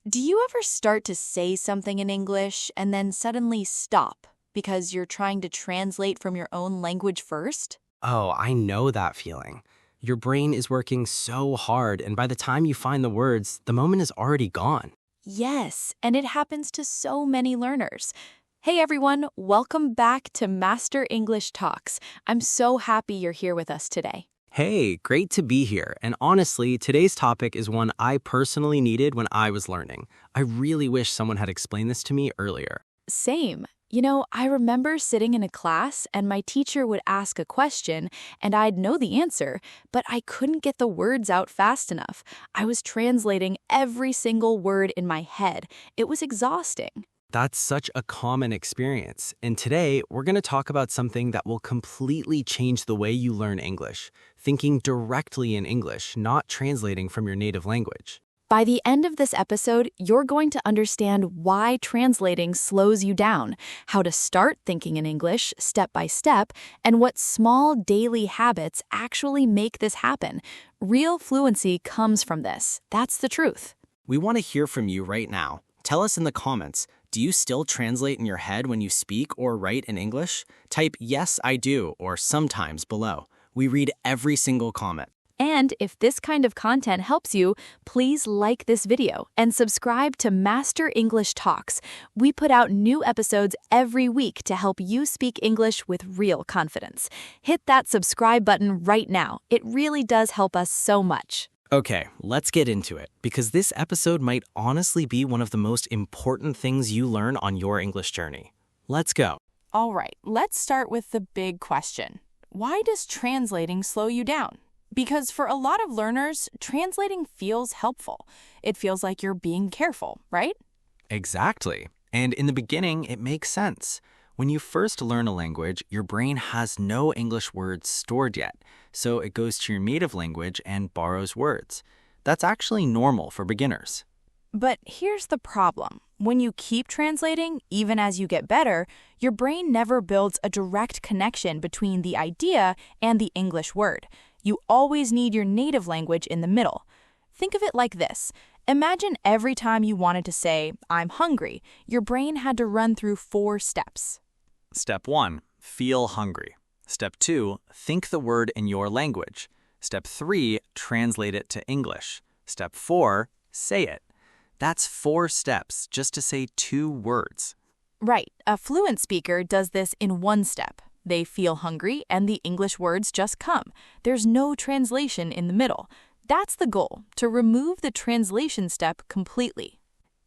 Do you ever start to say something in English and then suddenly stop because you're trying to translate from your own language first? Oh, I know that feeling. Your brain is working so hard, and by the time you find the words, the moment is already gone. Yes, and it happens to so many learners. Hey everyone, welcome back to Master English Talks. I'm so happy you're here with us today. Hey, great to be here. And honestly, today's topic is one I personally needed when I was learning. I really wish someone had explained this to me earlier. Same. I remember sitting in a class and my teacher would ask a question and I'd know the answer, but I couldn't get the words out fast enough. I was translating every single word in my head. It was exhausting. That's such a common experience. And today, we're going to talk about something that will completely change the way you learn English, thinking directly in English, not translating from your native language. By the end of this episode, you're going to understand why translating slows you down, how to start thinking in English step by step, and what small daily habits actually make this happen. Real fluency comes from this. That's the truth. We want to hear from you right now. Tell us in the comments, do you still translate in your head when you speak or write in English? Type "Yes, I do" or "Sometimes" below. We read every single comment. And if this kind of content helps you, please like this video and subscribe to Master English Talks. We put out new episodes every week to help you speak English with real confidence. Hit that subscribe button right now. It really does help us so much. Okay, let's get into it, because this episode might honestly be one of the most important things you learn on your English journey. Let's go. All right, let's start with the big question. Why does translating slow you down? Because for a lot of learners, translating feels helpful. It feels like you're being careful, right? Exactly. And in the beginning, it makes sense. When you first learn a language, your brain has no English words stored yet, so it goes to your native language and borrows words. That's actually normal for beginners. But here's the problem. When you keep translating, even as you get better, your brain never builds a direct connection between the idea and the English word. You always need your native language in the middle. Think of it like this. Imagine every time you wanted to say, "I'm hungry," your brain had to run through 4 steps. Step 1, feel hungry. Step 2, think the word in your language. Step 3, translate it to English. Step 4, say it. That's 4 steps just to say 2 words. Right, a fluent speaker does this in 1 step. They feel hungry and the English words just come. There's no translation in the middle. That's the goal, to remove the translation step completely.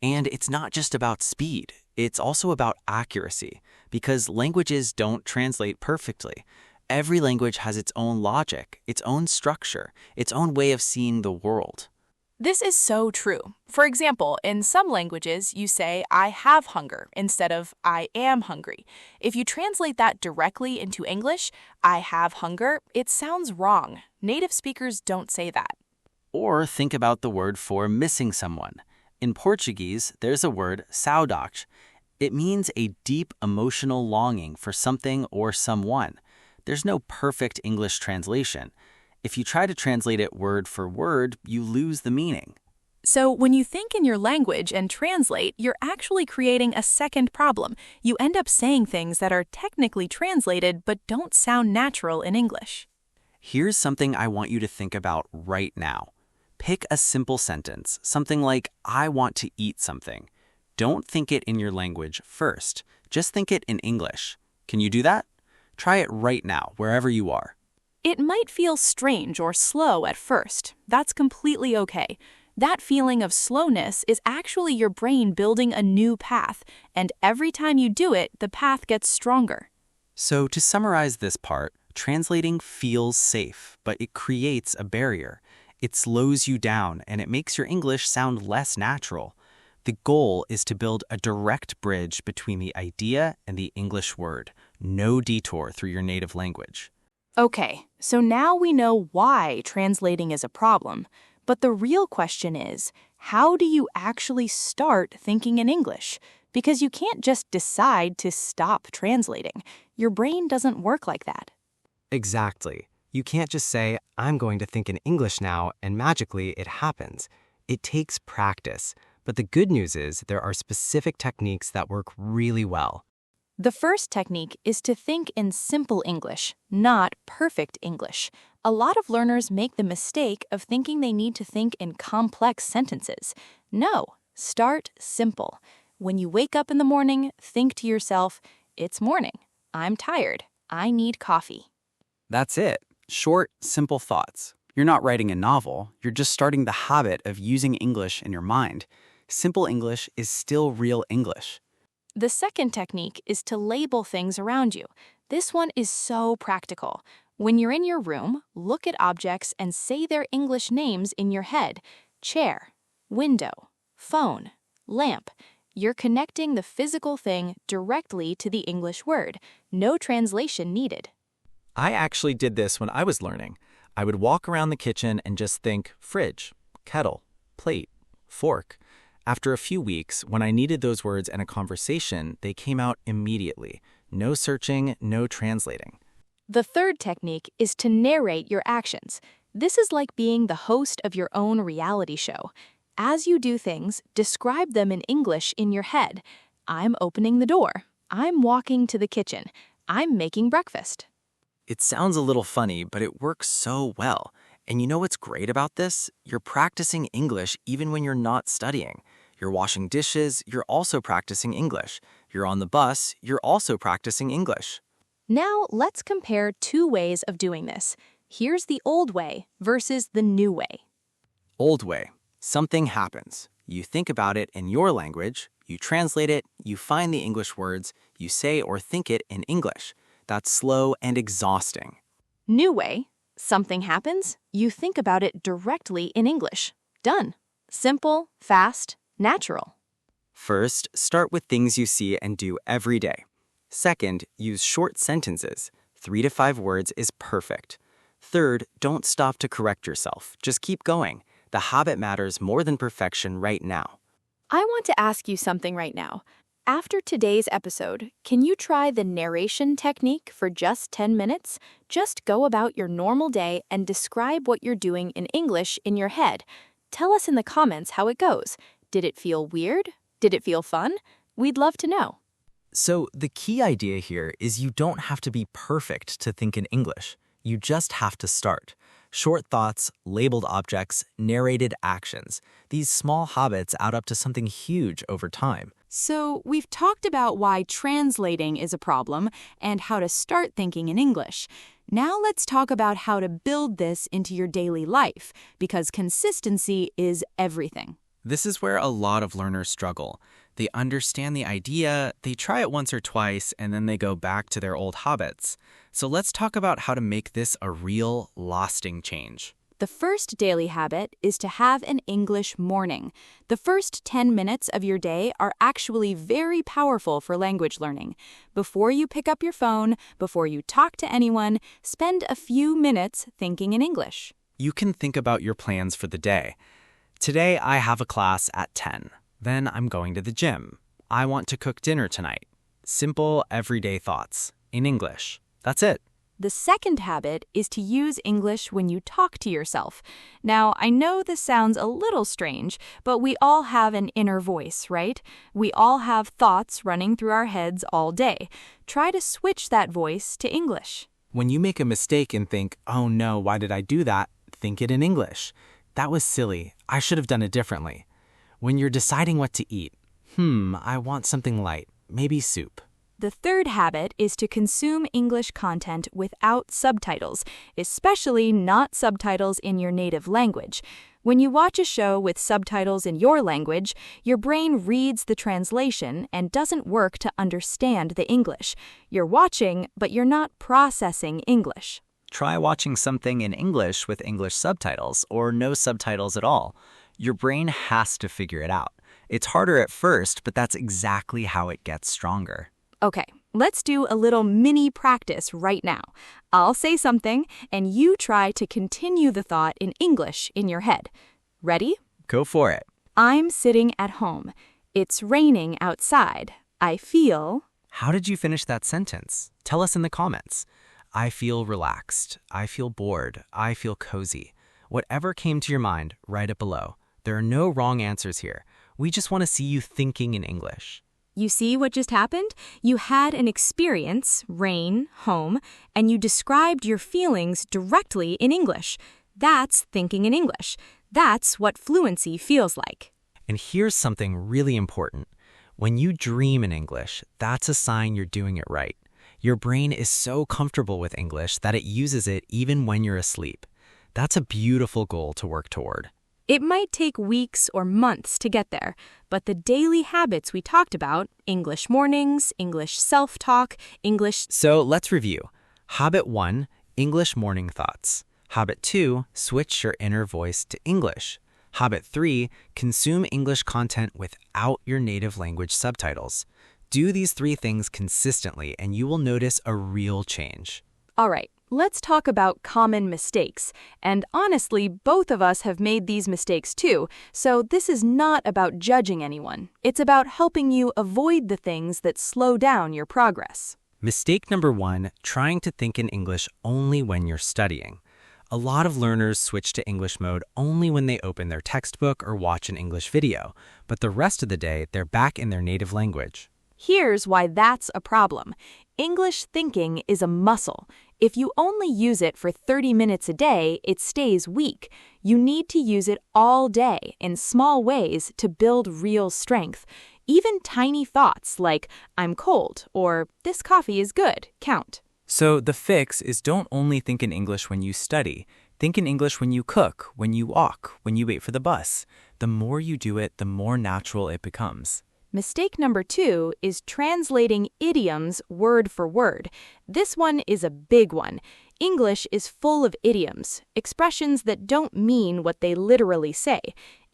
And it's not just about speed. It's also about accuracy, because languages don't translate perfectly. Every language has its own logic, its own structure, its own way of seeing the world. This is so true. For example, in some languages, you say, "I have hunger," instead of "I am hungry." If you translate that directly into English, "I have hunger," it sounds wrong. Native speakers don't say that. Or think about the word for missing someone. In Portuguese, there's a word, saudade. It means a deep emotional longing for something or someone. There's no perfect English translation. If you try to translate it word for word, you lose the meaning. So when you think in your language and translate, you're actually creating a second problem. You end up saying things that are technically translated but don't sound natural in English. Here's something I want you to think about right now. Pick a simple sentence, something like, "I want to eat something." Don't think it in your language first. Just think it in English. Can you do that? Try it right now, wherever you are. It might feel strange or slow at first. That's completely okay. That feeling of slowness is actually your brain building a new path, and every time you do it, the path gets stronger. So to summarize this part, translating feels safe, but it creates a barrier. It slows you down, and it makes your English sound less natural. The goal is to build a direct bridge between the idea and the English word. No detour through your native language. Okay, so now we know why translating is a problem. But the real question is, how do you actually start thinking in English? Because you can't just decide to stop translating. Your brain doesn't work like that. Exactly. You can't just say, "I'm going to think in English now," and magically it happens. It takes practice. But the good news is there are specific techniques that work really well. The first technique is to think in simple English, not perfect English. A lot of learners make the mistake of thinking they need to think in complex sentences. No, start simple. When you wake up in the morning, think to yourself, "It's morning. I'm tired. I need coffee." That's it. Short, simple thoughts. You're not writing a novel, you're just starting the habit of using English in your mind. Simple English is still real English. The second technique is to label things around you. This one is so practical. When you're in your room, look at objects and say their English names in your head. Chair, window, phone, lamp. You're connecting the physical thing directly to the English word. No translation needed. I actually did this when I was learning. I would walk around the kitchen and just think fridge, kettle, plate, fork. After a few weeks, when I needed those words in a conversation, they came out immediately. No searching, no translating. The third technique is to narrate your actions. This is like being the host of your own reality show. As you do things, describe them in English in your head. I'm opening the door. I'm walking to the kitchen. I'm making breakfast. It sounds a little funny, but it works so well. And you know what's great about this? You're practicing English even when you're not studying. You're washing dishes, you're also practicing English. You're on the bus, you're also practicing English. Now let's compare two ways of doing this. Here's the old way versus the new way. Old way. Something happens. You think about it in your language, you translate it, you find the English words, you say or think it in English. That's slow and exhausting. New way. Something happens, you think about it directly in English. Done. Simple, fast, natural. First, start with things you see and do every day. Second, use short sentences. 3 to 5 words is perfect. Third, don't stop to correct yourself. Just keep going. The habit matters more than perfection right now. I want to ask you something right now. After today's episode, can you try the narration technique for just 10 minutes? Just go about your normal day and describe what you're doing in English in your head. Tell us in the comments how it goes. Did it feel weird? Did it feel fun? We'd love to know. So the key idea here is you don't have to be perfect to think in English. You just have to start. Short thoughts, labeled objects, narrated actions. These small habits add up to something huge over time. So we've talked about why translating is a problem and how to start thinking in English. Now let's talk about how to build this into your daily life, because consistency is everything. This is where a lot of learners struggle. They understand the idea, they try it once or twice, and then they go back to their old habits. So let's talk about how to make this a real, lasting change. The first daily habit is to have an English morning. The first 10 minutes of your day are actually very powerful for language learning. Before you pick up your phone, before you talk to anyone, spend a few minutes thinking in English. You can think about your plans for the day. Today, I have a class at 10. Then I'm going to the gym. I want to cook dinner tonight. Simple, everyday thoughts in English. That's it. The second habit is to use English when you talk to yourself. Now, I know this sounds a little strange, but we all have an inner voice, right? We all have thoughts running through our heads all day. Try to switch that voice to English. When you make a mistake and think, "Oh no, why did I do that?" think it in English. "That was silly. I should have done it differently." When you're deciding what to eat, I want something light, maybe soup. The third habit is to consume English content without subtitles, especially not subtitles in your native language. When you watch a show with subtitles in your language, your brain reads the translation and doesn't work to understand the English. You're watching, but you're not processing English. Try watching something in English with English subtitles or no subtitles at all. Your brain has to figure it out. It's harder at first, but that's exactly how it gets stronger. Okay, let's do a little mini practice right now. I'll say something, and you try to continue the thought in English in your head. Ready? Go for it. I'm sitting at home. It's raining outside. I feel... How did you finish that sentence? Tell us in the comments. I feel relaxed. I feel bored. I feel cozy. Whatever came to your mind, write it below. There are no wrong answers here. We just want to see you thinking in English. You see what just happened? You had an experience, rain, home, and you described your feelings directly in English. That's thinking in English. That's what fluency feels like. And here's something really important. When you dream in English, that's a sign you're doing it right. Your brain is so comfortable with English that it uses it even when you're asleep. That's a beautiful goal to work toward. It might take weeks or months to get there, but the daily habits we talked about, English mornings, English self-talk, English... So let's review. Habit 1, English morning thoughts. Habit 2, switch your inner voice to English. Habit 3, consume English content without your native language subtitles. Do these 3 things consistently and you will notice a real change. All right, let's talk about common mistakes. And honestly, both of us have made these mistakes too, so this is not about judging anyone. It's about helping you avoid the things that slow down your progress. Mistake number 1, trying to think in English only when you're studying. A lot of learners switch to English mode only when they open their textbook or watch an English video, but the rest of the day they're back in their native language. Here's why that's a problem. English thinking is a muscle. If you only use it for 30 minutes a day, it stays weak. You need to use it all day in small ways to build real strength. Even tiny thoughts like, I'm cold, or this coffee is good, count. So the fix is don't only think in English when you study. Think in English when you cook, when you walk, when you wait for the bus. The more you do it, the more natural it becomes. Mistake number 2 is translating idioms word for word. This one is a big one. English is full of idioms, expressions that don't mean what they literally say.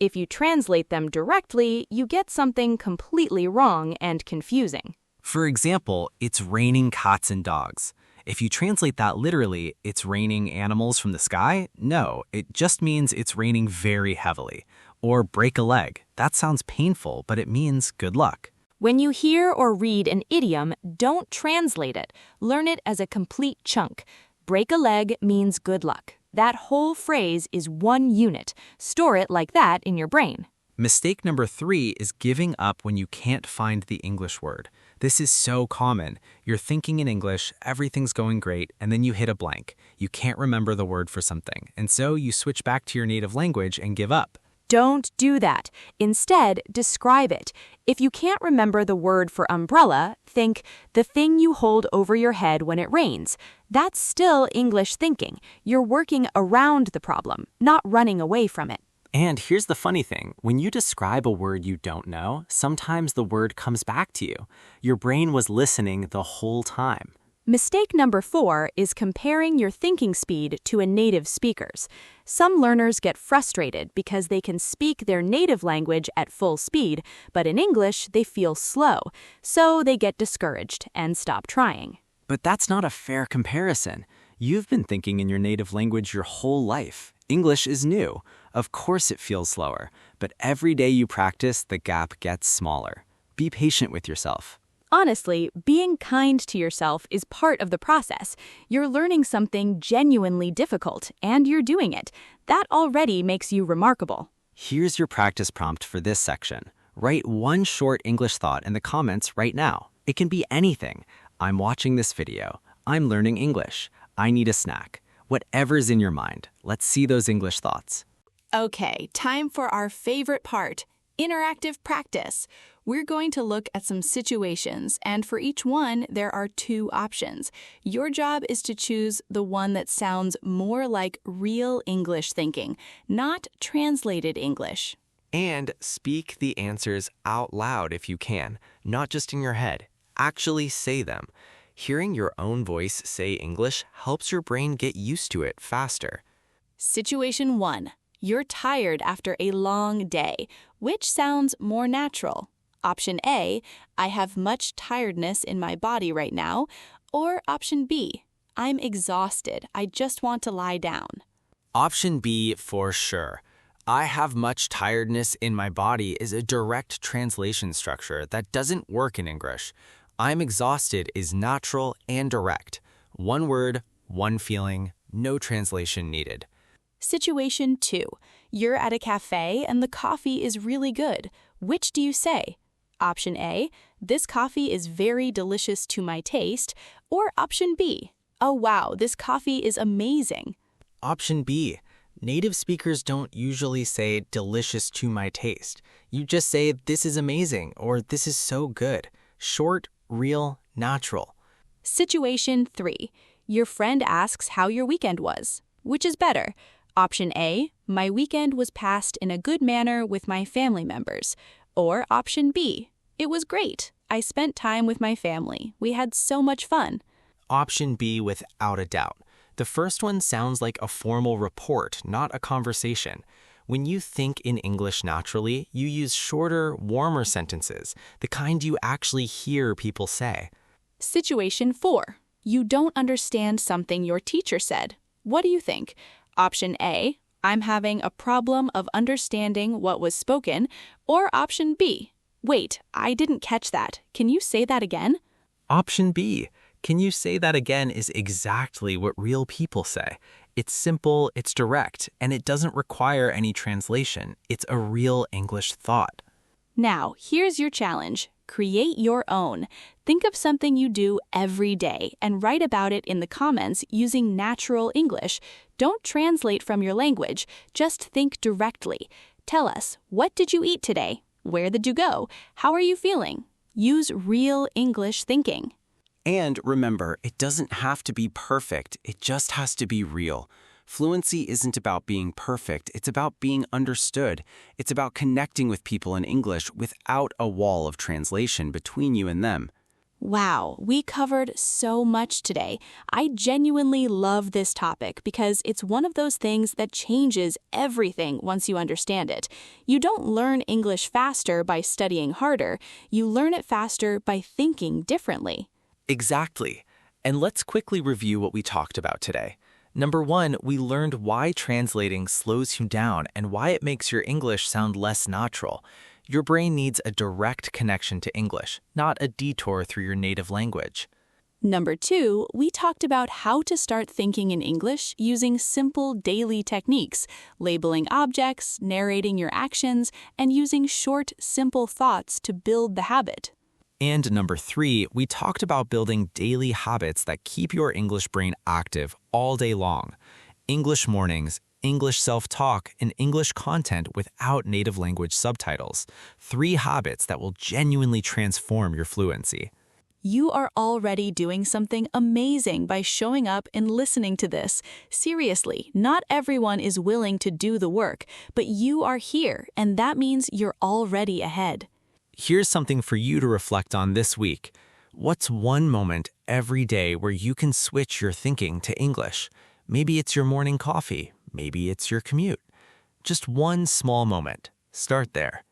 If you translate them directly, you get something completely wrong and confusing. For example, it's raining cats and dogs. If you translate that literally, it's raining animals from the sky? No, it just means it's raining very heavily. Or break a leg. That sounds painful, but it means good luck. When you hear or read an idiom, don't translate it. Learn it as a complete chunk. Break a leg means good luck. That whole phrase is one unit. Store it like that in your brain. Mistake number 3 is giving up when you can't find the English word. This is so common. You're thinking in English, everything's going great, and then you hit a blank. You can't remember the word for something, and so you switch back to your native language and give up. Don't do that. Instead, describe it. If you can't remember the word for umbrella, think the thing you hold over your head when it rains. That's still English thinking. You're working around the problem, not running away from it. And here's the funny thing. When you describe a word you don't know, sometimes the word comes back to you. Your brain was listening the whole time. Mistake number 4 is comparing your thinking speed to a native speaker's. Some learners get frustrated because they can speak their native language at full speed, but in English they feel slow, so they get discouraged and stop trying. But that's not a fair comparison. You've been thinking in your native language your whole life. English is new. Of course it feels slower, but every day you practice, the gap gets smaller. Be patient with yourself. Honestly, being kind to yourself is part of the process. You're learning something genuinely difficult, and you're doing it. That already makes you remarkable. Here's your practice prompt for this section. Write one short English thought in the comments right now. It can be anything. I'm watching this video. I'm learning English. I need a snack. Whatever's in your mind. Let's see those English thoughts. Okay, time for our favorite part, interactive practice. We're going to look at some situations, and for each one, there are 2 options. Your job is to choose the one that sounds more like real English thinking, not translated English. And speak the answers out loud if you can, not just in your head. Actually say them. Hearing your own voice say English helps your brain get used to it faster. Situation 1. You're tired after a long day. Which sounds more natural? Option A, I have much tiredness in my body right now. Or option B, I'm exhausted. I just want to lie down. Option B for sure. I have much tiredness in my body is a direct translation structure that doesn't work in English. I'm exhausted is natural and direct. One word, one feeling, no translation needed. Situation 2. You're at a cafe and the coffee is really good. Which do you say? Option A, this coffee is very delicious to my taste, or option B, oh wow, this coffee is amazing. Option B. Native speakers don't usually say delicious to my taste. You just say this is amazing or this is so good. Short, real, natural. Situation 3. Your friend asks how your weekend was. Which is better? Option A, my weekend was passed in a good manner with my family members. Or option B, it was great. I spent time with my family. We had so much fun. Option B without a doubt. The first one sounds like a formal report, not a conversation. When you think in English naturally, you use shorter, warmer sentences, the kind you actually hear people say. Situation 4. You don't understand something your teacher said. What do you think? Option A, I'm having a problem of understanding what was spoken. Or option B, wait, I didn't catch that. Can you say that again? Option B. Can you say that again is exactly what real people say. It's simple, it's direct, and it doesn't require any translation. It's a real English thought. Now, here's your challenge. Create your own. Think of something you do every day and write about it in the comments using natural English. Don't translate from your language, just think directly. Tell us, what did you eat today? Where did you go? How are you feeling? Use real English thinking. And remember, it doesn't have to be perfect, it just has to be real. Fluency isn't about being perfect, it's about being understood. It's about connecting with people in English without a wall of translation between you and them. Wow, we covered so much today. I genuinely love this topic because it's one of those things that changes everything once you understand it. You don't learn English faster by studying harder, you learn it faster by thinking differently. Exactly. And let's quickly review what we talked about today. Number 1, we learned why translating slows you down and why it makes your English sound less natural. Your brain needs a direct connection to English, not a detour through your native language. Number 2, we talked about how to start thinking in English using simple daily techniques, labeling objects, narrating your actions, and using short, simple thoughts to build the habit. And number 3, we talked about building daily habits that keep your English brain active all day long. English mornings, English self-talk, and English content without native language subtitles. 3 habits that will genuinely transform your fluency. You are already doing something amazing by showing up and listening to this. Seriously, not everyone is willing to do the work, but you are here, and that means you're already ahead. Here's something for you to reflect on this week. What's one moment every day where you can switch your thinking to English? Maybe it's your morning coffee. Maybe it's your commute. Just one small moment. Start there.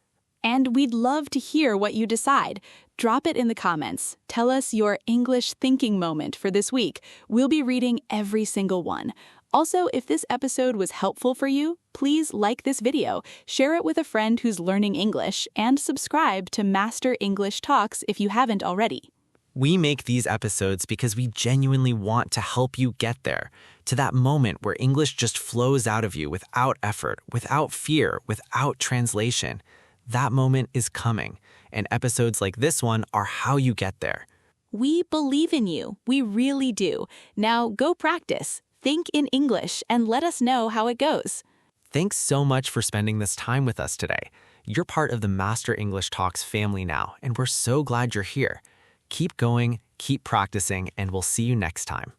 And we'd love to hear what you decide. Drop it in the comments. Tell us your English thinking moment for this week. We'll be reading every single one. Also, if this episode was helpful for you, please like this video, share it with a friend who's learning English, and subscribe to Master English Talks if you haven't already. We make these episodes because we genuinely want to help you get there, to that moment where English just flows out of you without effort, without fear, without translation. That moment is coming, and episodes like this one are how you get there. We believe in you. We really do. Now go practice. Think in English and let us know how it goes. Thanks so much for spending this time with us today. You're part of the Master English Talks family now, and we're so glad you're here. Keep going, keep practicing, and we'll see you next time.